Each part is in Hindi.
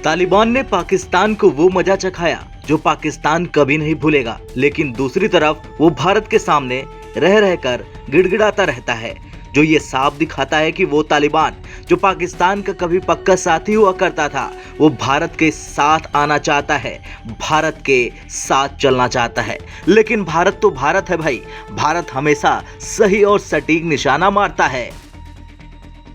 तालिबान ने पाकिस्तान को वो मजा चखाया जो पाकिस्तान कभी नहीं भूलेगा, लेकिन दूसरी तरफ वो भारत के सामने रह रहकर गिड़गिड़ाता रहता है, जो ये साफ दिखाता है कि वो तालिबान जो पाकिस्तान का कभी पक्का साथी हुआ करता था, वो भारत के साथ आना चाहता है, भारत के साथ चलना चाहता है। लेकिन भारत तो भारत है भाई, भारत हमेशा सही और सटीक निशाना मारता है।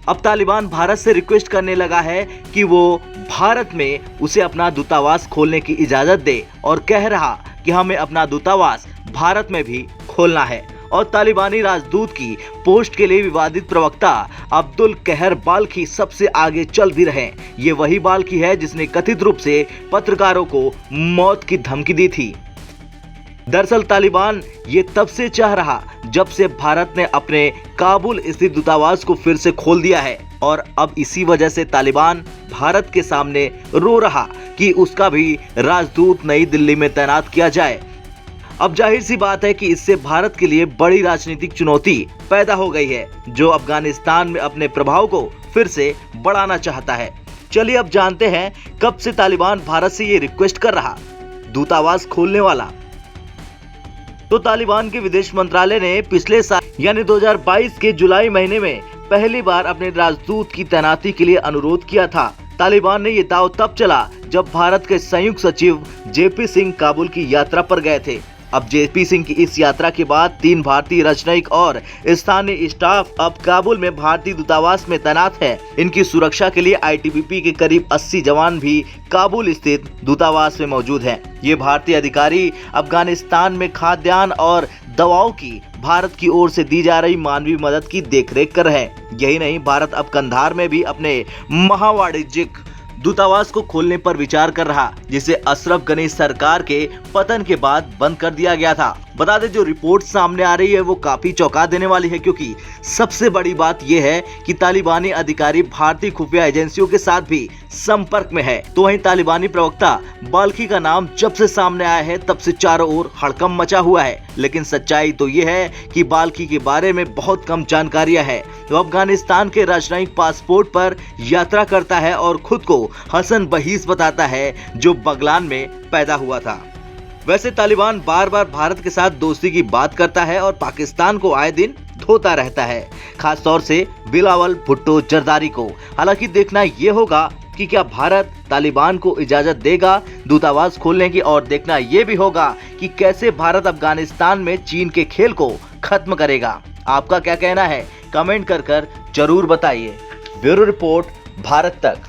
अब तालिबान भारत से रिक्वेस्ट करने लगा है कि वो भारत में उसे अपना दूतावास खोलने की इजाजत दे और कह रहा कि हमें अपना दूतावास भारत में भी खोलना है। और तालिबानी राजदूत की पोस्ट के लिए विवादित प्रवक्ता अब्दुल कहर बाल्खी सबसे आगे चल भी रहे। ये वही बाल्खी है जिसने कथित रूप से पत्रकारों को मौत की धमकी दी थी। दरअसल तालिबान ये तब से चाह रहा जब से भारत ने अपने काबुल स्थित दूतावास को फिर से खोल दिया है, और अब इसी वजह से तालिबान भारत के सामने रो रहा कि उसका भी राजदूत नई दिल्ली में तैनात किया जाए। अब जाहिर सी बात है कि इससे भारत के लिए बड़ी राजनीतिक चुनौती पैदा हो गई है, जो अफगानिस्तान में अपने प्रभाव को फिर से बढ़ाना चाहता है। चलिए अब जानते हैं कब से तालिबान भारत से ये रिक्वेस्ट कर रहा दूतावास खोलने वाला। तो तालिबान के विदेश मंत्रालय ने पिछले साल यानी 2022 के जुलाई महीने में पहली बार अपने राजदूत की तैनाती के लिए अनुरोध किया था। तालिबान ने ये दाव तब चला जब भारत के संयुक्त सचिव जेपी सिंह काबुल की यात्रा पर गए थे। अब जेपी सिंह की इस यात्रा के बाद 3 भारतीय राजनयिक और स्थानीय स्टाफ अब काबुल में भारतीय दूतावास में तैनात है। इनकी सुरक्षा के लिए आईटीबीपी के करीब 80 जवान भी काबुल स्थित दूतावास में मौजूद हैं। ये भारतीय अधिकारी अफगानिस्तान में खाद्यान्न और दवाओं की भारत की ओर से दी जा रही मानवीय मदद की देखरेख कर रहे हैं। यही नहीं, भारत अब कंधार में भी अपने महावाणिज्यिक दूतावास को खोलने पर विचार कर रहा, जिसे अशरफ गनी सरकार के पतन के बाद बंद कर दिया गया था। बता दें, जो रिपोर्ट सामने आ रही है वो काफी चौंका देने वाली है, क्योंकि सबसे बड़ी बात यह है कि तालिबानी अधिकारी भारतीय खुफिया एजेंसियों के साथ भी संपर्क में है। तो वहीं तालिबानी प्रवक्ता बाल्खी का नाम जब से सामने आया है तब से चारों ओर हड़कंप मचा हुआ है। लेकिन सच्चाई तो ये है कि बाल्खी के बारे में बहुत कम जानकारियां है। वो अफगानिस्तान के राजनयिक पासपोर्ट पर यात्रा करता है और खुद को हसन बहीस बताता है, जो बगलान में पैदा हुआ था। वैसे तालिबान बार बार भारत के साथ दोस्ती की बात करता है और पाकिस्तान को आए दिन धोता रहता है, खास तौर से बिलावल भुट्टो जरदारी को। हालांकि देखना यह होगा कि क्या भारत तालिबान को इजाजत देगा दूतावास खोलने की, और देखना यह भी होगा कि कैसे भारत अफगानिस्तान में चीन के खेल को खत्म करेगा। आपका क्या कहना है, कमेंट कर जरूर बताइए। ब्यूरो रिपोर्ट, भारत तक।